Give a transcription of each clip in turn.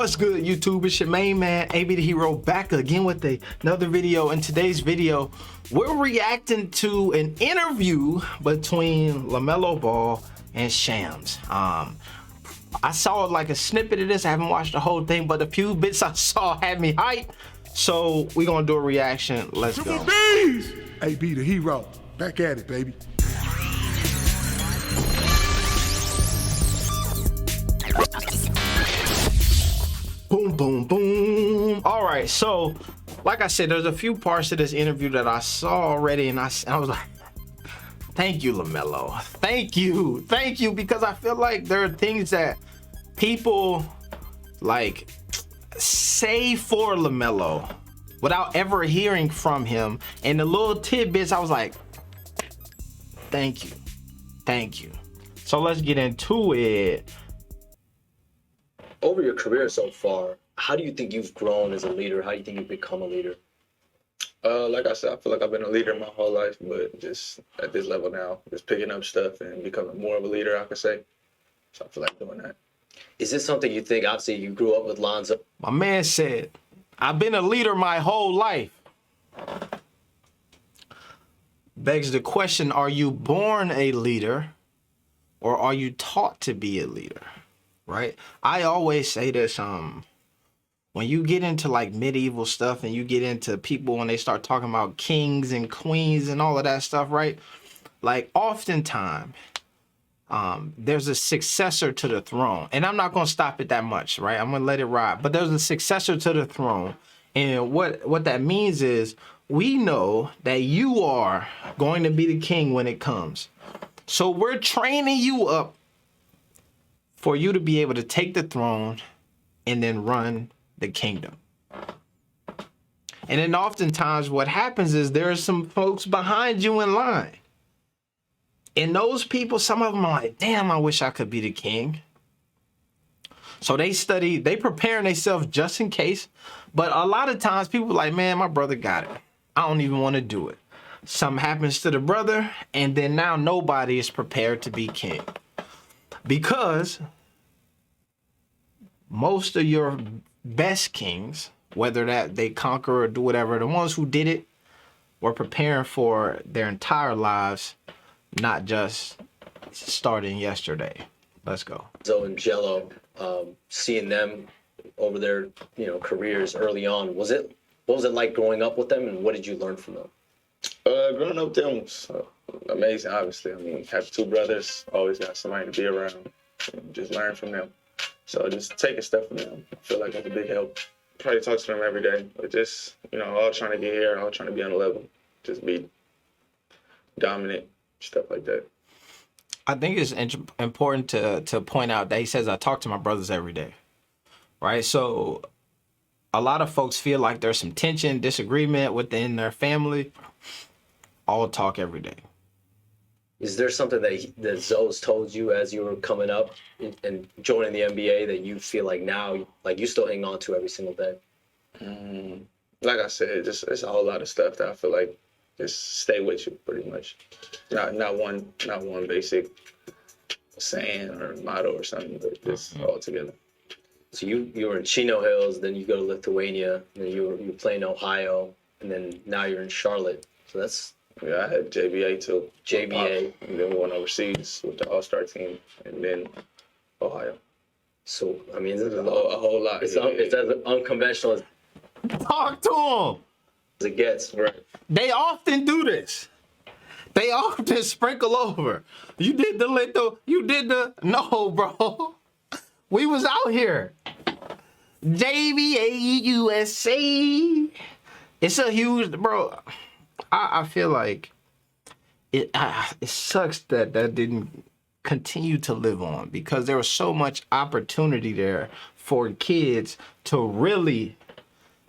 What's good, YouTube? It's your main man, AB the Hero, back again with another video. In today's video, we're reacting to an interview between LaMelo Ball and Shams. I saw like a snippet of this. I haven't watched the whole thing, but a few bits I saw had me hyped. So we're gonna do a reaction. Let's go. AB the Hero, back at it, baby. Boom, boom, boom. All right, so like I said, there's a few parts of this interview that I saw already, and I was like, thank you, LaMelo. Thank you, because I feel like there are things that people like say for LaMelo without ever hearing from him, and the little tidbits, I was like, thank you. So let's get into it. Over your career so far, how do you think you've grown as a leader? How do you think you've become a leader? Like I said, I feel like I've been a leader my whole life, but just at this level now, just picking up stuff and becoming more of a leader, I could say. So I feel like doing that. Is this something you think, obviously you grew up with Lonzo? My man said, I've been a leader my whole life. Begs the question, are you born a leader or are you taught to be a leader? Right? I always say this, when you get into like medieval stuff and you get into people when they start talking about kings and queens and all of that stuff, right? Like oftentimes, there's a successor to the throne, and I'm not going to stop it that much, right? I'm going to let it ride, but there's a successor to the throne. And what that means is we know that you are going to be the king when it comes. So we're training you up for you to be able to take the throne and then run the kingdom. And then oftentimes what happens is there are some folks behind you in line. And those people, some of them are like, damn, I wish I could be the king. So they study, they preparing themselves just in case. But a lot of times people are like, man, my brother got it. I don't even want to do it. Something happens to the brother, and then now nobody is prepared to be king. Because most of your best kings, whether that they conquer or do whatever, the ones who did it were preparing for their entire lives, not just starting yesterday. Let's go. Zo and Jello, seeing them over their careers early on, what was it like growing up with them, and what did you learn from them? Growing up with them was amazing, obviously. I mean, have two brothers, always got somebody to be around, and just learn from them. So just taking stuff from them, I feel like that's a big help. Try to talk to them every day, but just, all trying to get here, all trying to be on the level, just be dominant, stuff like that. I think it's important to point out that he says, I talk to my brothers every day, right? So a lot of folks feel like there's some tension, disagreement within their family. All talk every day. Is there something that Zo's told you as you were coming up and joining the NBA that you feel like now, like you still hang on to every single day? Like I said, it's a whole lot of stuff that I feel like just stay with you pretty much. Not one basic saying or motto or something, but just all together. So you were in Chino Hills, then you go to Lithuania, and then you were playing Ohio, and then now you're in Charlotte. So that's... Yeah, I had JBA too. JBA. And then we went overseas with the All-Star team, and then Ohio. So, I mean, it's a whole lot. It's as unconventional Talk to them. as it gets. Right. They often do this. They often sprinkle over. You did no, bro. We was out here. JBA USA. It's a huge, bro. I feel like it sucks that didn't continue to live on, because there was so much opportunity there for kids to really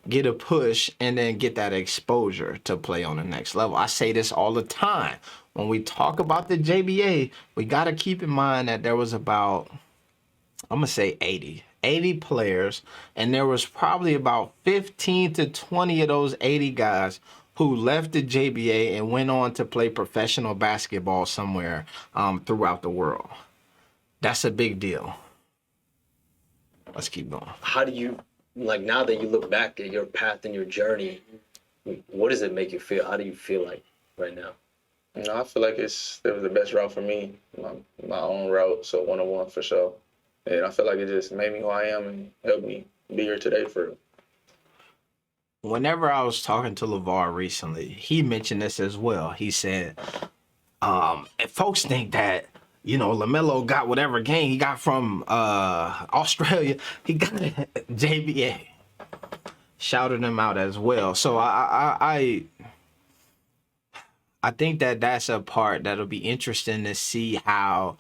get a push and then get that exposure to play on the next level. I say this all the time. When we talk about the JBA, we got to keep in mind that there was about, I'm going to say 80 players, and there was probably about 15 to 20 of those 80 guys who left the JBA and went on to play professional basketball somewhere throughout the world. That's a big deal. Let's keep going. How do you, like, now that you look back at your path and your journey, what does it make you feel? How do you feel like right now? You know, I feel like it was the best route for me, my own route, so 101 for sure. And I feel like it just made me who I am and helped me be here today for real. Whenever I was talking to LeVar recently, he mentioned this as well. He said, if folks think that, you know, LaMelo got whatever game he got from Australia, he got JBA. Shouted him out as well. So I think that that's a part that'll be interesting to see how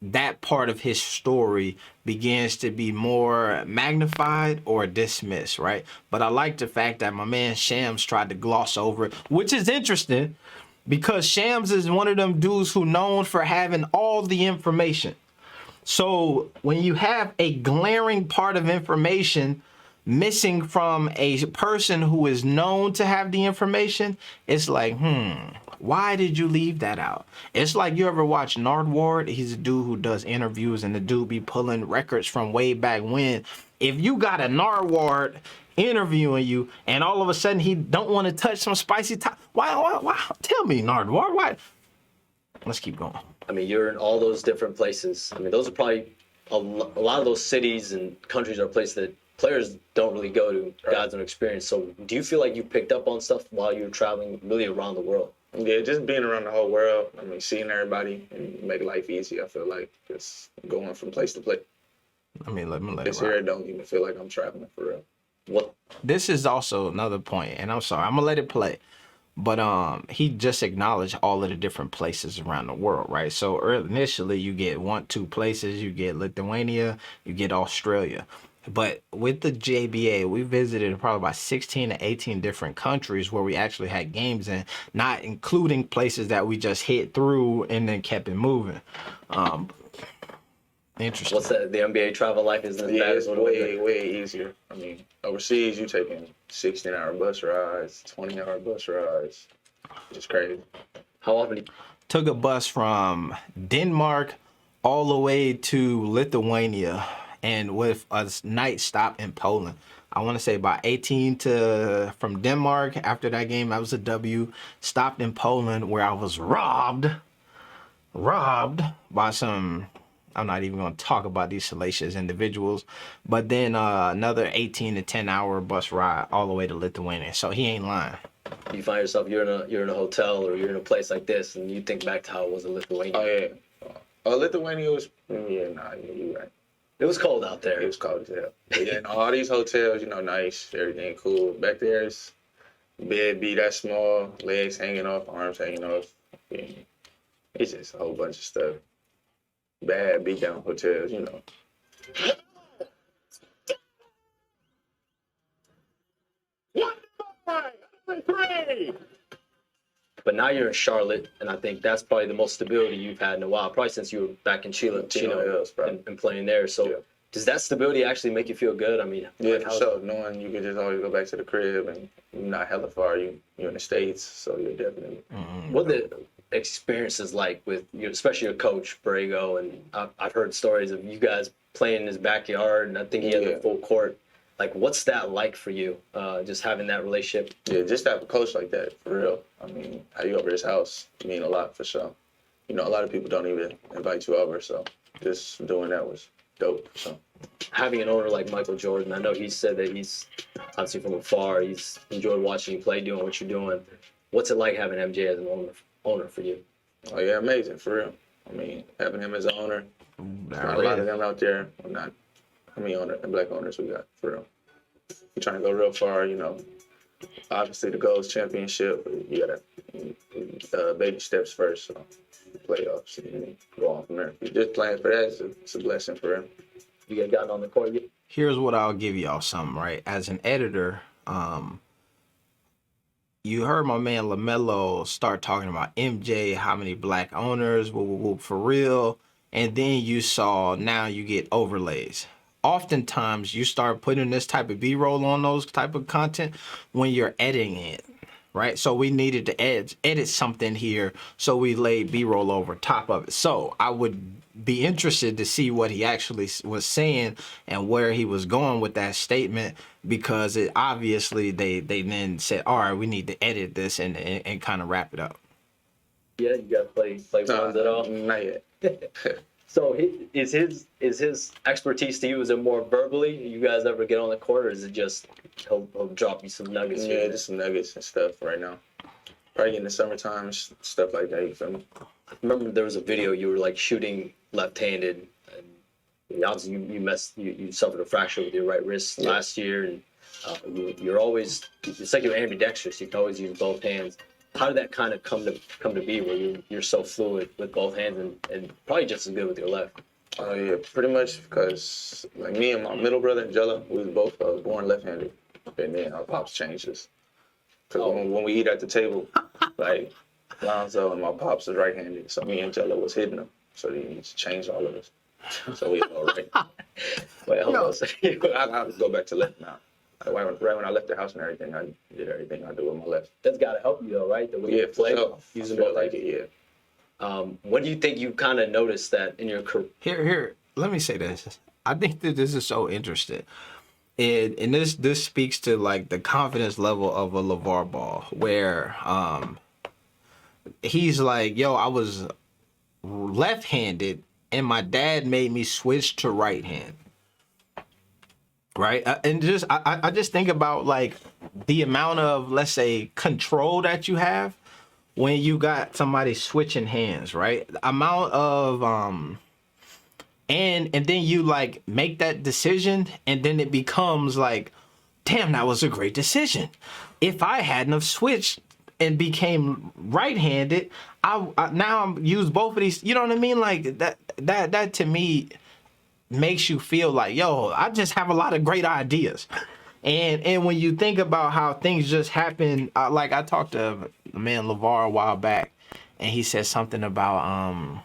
that part of his story begins to be more magnified or dismissed, right? But I like the fact that my man Shams tried to gloss over it, which is interesting because Shams is one of them dudes who known for having all the information. So when you have a glaring part of information missing from a person who is known to have the information, it's like, why did you leave that out? It's like, you ever watch Nardward? He's a dude who does interviews, and the dude be pulling records from way back when. If you got a Nardward interviewing you, and all of a sudden he don't want to touch some spicy why? Tell me, Nardward, why? Let's keep going. I mean, you're in all those different places. I mean, those are probably a lot of those cities and countries are places that players don't really go to, guys don't experience. So do you feel like you picked up on stuff while you were traveling really around the world? Yeah, just being around the whole world. I mean, seeing everybody and make life easy. I feel like just going from place to place. Let me let This it here, I ride. don't even feel like I'm traveling for real. What? This is also another point, and I'm sorry, I'm gonna let it play. But he just acknowledged all of the different places around the world, right? So initially you get 2 places, you get Lithuania, you get Australia. But with the JBA, we visited probably about 16 to 18 different countries where we actually had games in, not including places that we just hit through and then kept it moving. Interesting. What's that? The NBA travel life isn't as Yeah, bad it's as what it was. way easier. I mean, overseas, you taking 16-hour bus rides, 20-hour bus rides. Just crazy. How often do you, Took a bus from Denmark all the way to Lithuania, and with a night stop in Poland. I want to say about 18 to from Denmark. After that game, that was a W. Stopped in Poland where I was robbed by some, I'm not even going to talk about these salacious individuals, but then another 18 to 10 hour bus ride all the way to Lithuania. So he ain't lying. you find yourself you're in a hotel or you're in a place like this and you think back to how it was in Lithuania? Oh, yeah. Lithuania was, you're right. It was cold out It there. was cold as hell. But yeah, and all these hotels, nice, everything cool. Back there, it's bed be that small, legs hanging off, arms hanging off. Yeah. It's just a whole bunch of stuff. Bad beat down hotels, But now you're in Charlotte, and I think that's probably the most stability you've had in a while, probably since you were back in Chile, Chino Hills, bro. and playing there. So Yeah. does that stability actually make you feel good? I mean, Yeah, like, for how's- sure. Knowing you can just always go back to the crib and you're not hella far. You're in the States, so you're definitely. What the experiences like with you, especially your coach Borrego, and I've heard stories of you guys playing in his backyard, and I think he had Yeah. a full court. Like, what's that like for you? Just having that relationship. Yeah, just to have a coach like that, for real. I mean, how you over his house mean a lot for sure. A lot of people don't even invite you over, so just doing that was dope. So Having an owner like Michael Jordan, I know he said that he's obviously from afar. He's enjoyed watching you play, doing what you're doing. What's it like having MJ as an owner for you? oh yeah, amazing for real. I mean, having him as an owner, not a lot of them out there. Not how many black owners we got for real. We're trying to go real far, Obviously, the goal is championship. But you gotta baby steps first. So playoffs, and go on from there. If you're just playing for that, it's a blessing for him. You guys gotten on the court yet? Here's what I'll give y'all something, right? As an editor, you heard my man LaMelo start talking about MJ, how many black owners, whoop, whoop, whoop, for real. And then you saw, now you get overlays. Oftentimes, you start putting this type of B-roll on those type of content when you're editing it. right? So we needed to edit something here, so we laid B-roll over top of it. So I would be interested to see what he actually was saying and where he was going with that statement, because it obviously they then said, all right, we need to edit this and kind of wrap it up. Yeah, you got to play ones at all? Not yet. So is his expertise to you, is it more verbally? You guys ever get on the court, or is it just he'll drop you some nuggets? Yeah, just some nuggets and stuff right now. Probably in the summertime, stuff like that, you feel me? I remember there was a video you were like shooting left-handed, and obviously you suffered a fracture with your right wrist last year, and you're always, it's like you're ambidextrous. You can always use both hands. How did that kind of come to be, where you're so fluid with both hands and probably just as good with your left? Oh yeah, pretty much, because like me and my middle brother Jello, we was both born left-handed, and then our pops changed us. Because when we eat at the table, like Lonzo and my pops is right-handed, so me and Jello was hitting them, so he just changed all of us. So we all right. Wait, hold on a second. I go back to left now. Right when I left the house and everything, I did everything I do with my left. That's got to help you though, right? The way you play, using both like it. Yeah. When do you think you kind of noticed that in your career? Here, let me say this. I think that this is so interesting. And this speaks to like the confidence level of a LeVar Ball, where he's like, yo, I was left-handed and my dad made me switch to right hand. Right. And just I just think about like the amount of, let's say, control that you have when you got somebody switching hands. Right. The amount of and then you like make that decision, and then it becomes like, damn, that was a great decision. If I hadn't have switched and became right-handed, I now I'm use both of these. You know what I mean? Like that to me makes you feel like, yo, I just have a lot of great ideas. And when you think about how things just happen, like I talked to the man LeVar a while back, and he said something about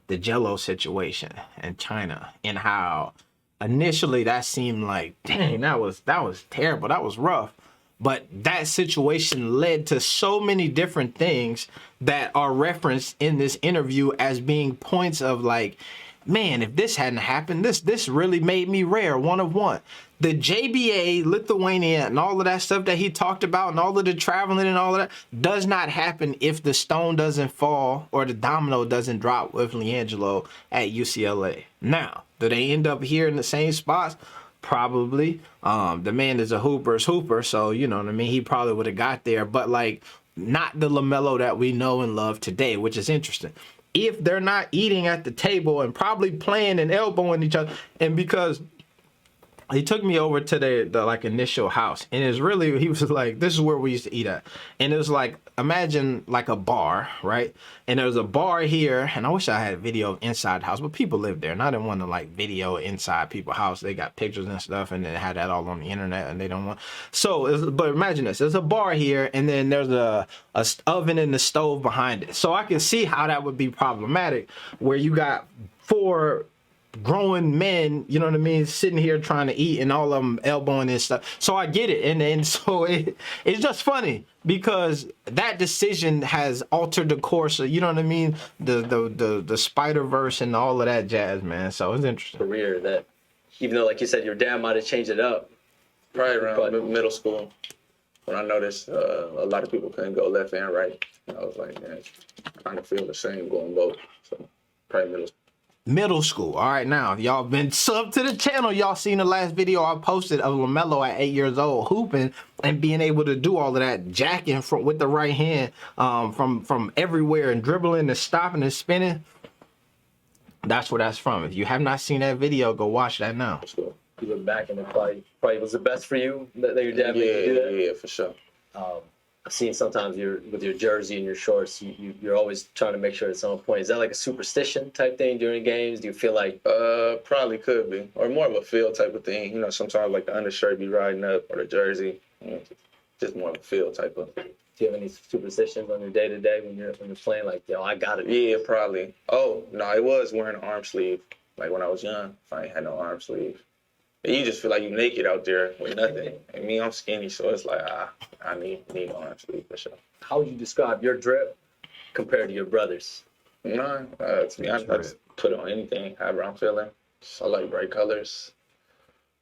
the Jello situation in China, and how initially that seemed like, dang, that was terrible, that was rough. But that situation led to so many different things that are referenced in this interview as being points of like, man, if this hadn't happened, this really made me rare, one of one. The JBA, Lithuania, and all of that stuff that he talked about, and all of the traveling and all of that, does not happen if the stone doesn't fall or the domino doesn't drop with LiAngelo at UCLA. Now, do they end up here in the same spots? Probably. The man is a hooper's hooper, so you know what I mean. He probably would have got there, but like not the LaMelo that we know and love today, which is interesting. If they're not eating at the table and probably playing and elbowing each other, and because he took me over to the like initial house, and it's really, he was like, this is where we used to eat at, and it was like, imagine like a bar, right? And there was a bar here, and I wish I had video inside the house, but people live there, and I didn't want to like video inside people's house. They got pictures and stuff, and they had that all on the internet, and they don't want. So, but imagine this: there's a bar here, and then there's a oven and the stove behind it. So I can see how that would be problematic, where you got 4 grown men, you know what I mean, sitting here trying to eat, and all of them elbowing and stuff. So I get it, and so it's just funny because that decision has altered the course of, you know what I mean, the Spider-Verse and all of that jazz, man. So it's interesting. Career that, even though like you said, your dad might have changed it up. Probably around middle school, when I noticed a lot of people couldn't go left and right, I was like, man, I kind of feel the same going both. So probably middle school. Middle school. All right, now, if y'all been sub to the channel, y'all seen the last video I posted of LaMelo at 8 years old hooping and being able to do all of that jacking with the right hand from everywhere, and dribbling and stopping and spinning. That's where that's from. If you have not seen that video, go watch that now. You look back and it probably was the best for you that your dad made you do that? Yeah, for sure. I've seen sometimes with your jersey and your shorts, you're always trying to make sure it's on point. Is that like a superstition type thing during games? Do you feel like? Probably could be, or more of a feel type of thing. You know, sometimes like the undershirt be riding up, or the jersey, you know, just more of a feel type of. Do you have any superstitions on your day to day when you're playing? Like, yo, I got it. Yeah, probably. Oh no, I was wearing an arm sleeve. Like when I was young, if I ain't had no arm sleeve, And you just feel like you naked out there with nothing. And me, I'm skinny, so it's like, I need arm sleeve for sure. How would you describe your drip compared to your brothers? No, to be honest, I just put on anything, however I'm feeling. So I like bright colors.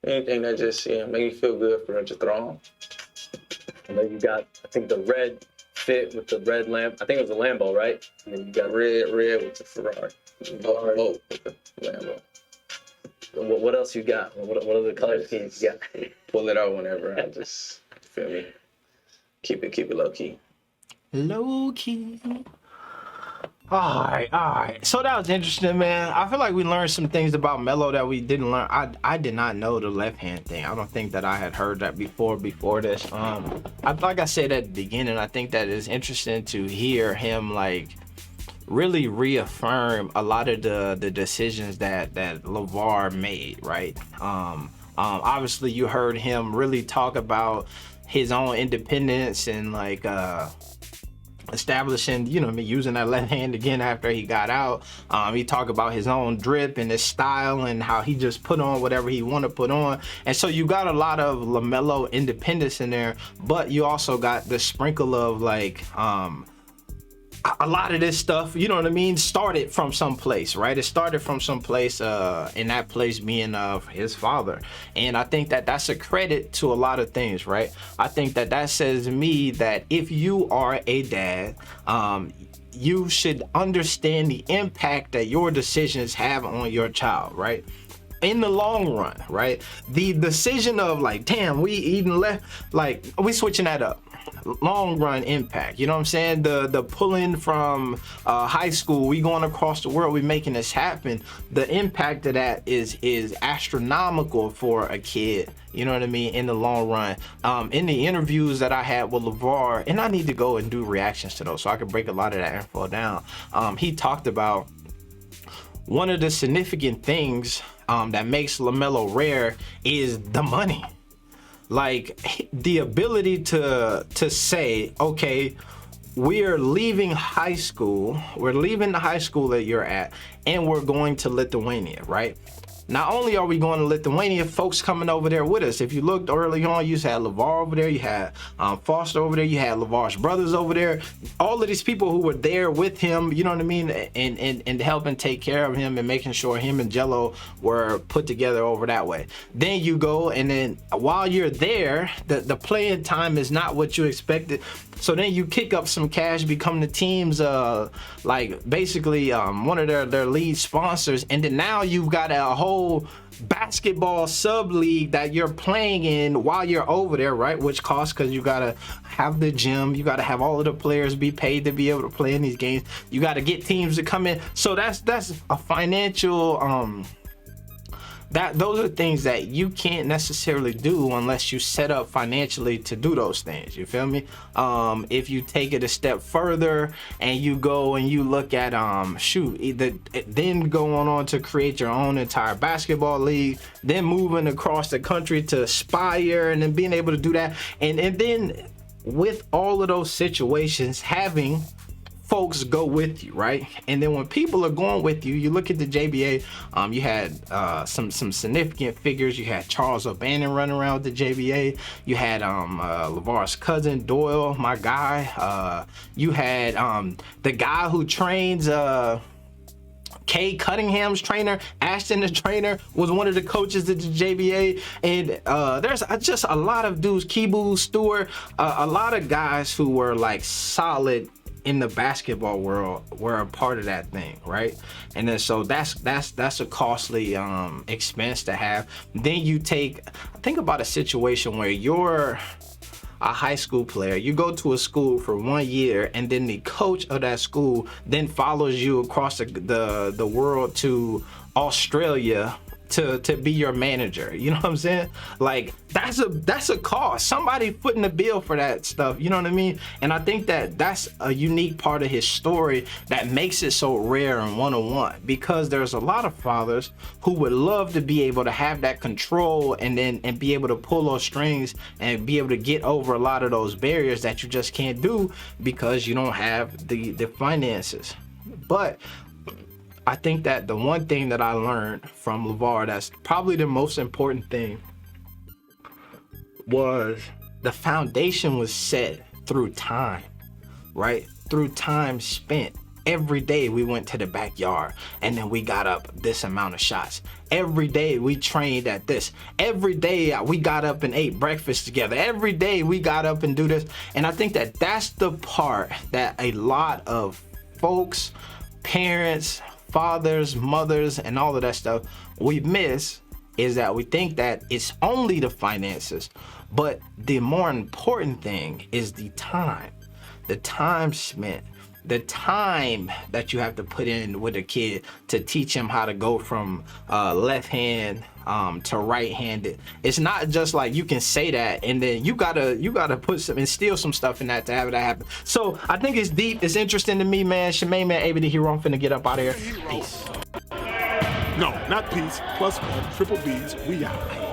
Anything that just make me feel good for just throw on. And then you got, I think, the red fit with the red lamp. I think it was a Lambo, right? And then you got Red with the Ferrari. Both with the Lambo. What else you got? What other color schemes you got? Pull it out whenever I just feel me. Keep it low key. Low key. All right. So that was interesting, man. I feel like we learned some things about Melo that we didn't learn. I did not know the left hand thing. I don't think that I had heard that before this. Like I said at the beginning, I think that it's interesting to hear him like really reaffirm a lot of the decisions that LeVar made, right? Obviously you heard him really talk about his own independence and like establishing, using that left hand again after he got out. He talked about his own drip and his style and how he just put on whatever he wanted to put on. And so you got a lot of LaMelo independence in there, but you also got the sprinkle of like a lot of this stuff, started from some place, right? It started from some place, and that place being his father. And I think that that's a credit to a lot of things, right? I think that says to me that if you are a dad, you should understand the impact that your decisions have on your child, right? In the long run, right? The decision of like, damn, we eating left, like we switching that up. Long run impact, you know what I'm saying? The pulling from high school, we going across the world, we making this happen. The impact of that is astronomical for a kid, you know what I mean, in the long run. In the interviews that I had with LeVar, and I need to go and do reactions to those so I can break a lot of that info down. He talked about one of the significant things that makes LaMelo rare is the money. Like the ability to say, okay, we're leaving high school, we're leaving the high school that you're at, and we're going to Lithuania, right? Not only are we going to Lithuania, folks coming over there with us. If you looked early on, you had LeVar over there, you had Foster over there, you had LeVar's brothers over there. All of these people who were there with him, you know what I mean, and helping take care of him and making sure him and Jello were put together over that way. Then you go, and then while you're there, the playing time is not what you expected. So then you kick up some cash, become the team's like basically one of their lead sponsors, and then now you've got a whole basketball sub league that you're playing in while you're over there, right? Which costs, because you gotta have the gym, you gotta have all of the players be paid to be able to play in these games. You gotta get teams to come in. So that's a financial those are things that you can't necessarily do unless you set up financially to do those things. You feel me? If you take it a step further and you go and you look at then going on to create your own entire basketball league, then moving across the country to Aspire, and then being able to do that, and then with all of those situations, having folks go with you, right? And then when people are going with you, you look at the JBA, you had some significant figures. You had Charles O'Bannon running around with the JBA. You had LeVar's cousin Doyle, my guy. You had the guy who trains Kay Cunningham's trainer, Ashton the trainer, was one of the coaches at the JBA. And there's just a lot of dudes, Kibu, Stewart, a lot of guys who were like solid in the basketball world were a part of that thing, right? And then so that's a costly expense to have. Then you think about a situation where you're a high school player, you go to a school for 1 year, and then the coach of that school then follows you across the world to Australia to be your manager. You know what I'm saying? Like that's a cost. Somebody footing the bill for that stuff. You know what I mean? And I think that's a unique part of his story that makes it so rare and one-on-one, because there's a lot of fathers who would love to be able to have that control and be able to pull those strings and be able to get over a lot of those barriers that you just can't do because you don't have the finances. But I think that the one thing that I learned from LeVar that's probably the most important thing was the foundation was set through time, right? Through time spent. Every day we went to the backyard and then we got up this amount of shots. Every day we trained at this. Every day we got up and ate breakfast together. Every day we got up and do this. And I think that that's the part that a lot of folks, parents, fathers, mothers, and all of that stuff we miss, is that we think that it's only the finances, but the more important thing is the time spent, the time that you have to put in with a kid to teach him how to go from left hand to right handed. It's not just like you can say that and then you gotta put some, instill some stuff in that to have that happen. So I think it's deep, it's interesting to me, man. Shemaine, man, AB the Hero, I'm finna get up out of here. Peace. No, not peace. +1, triple B's. We out.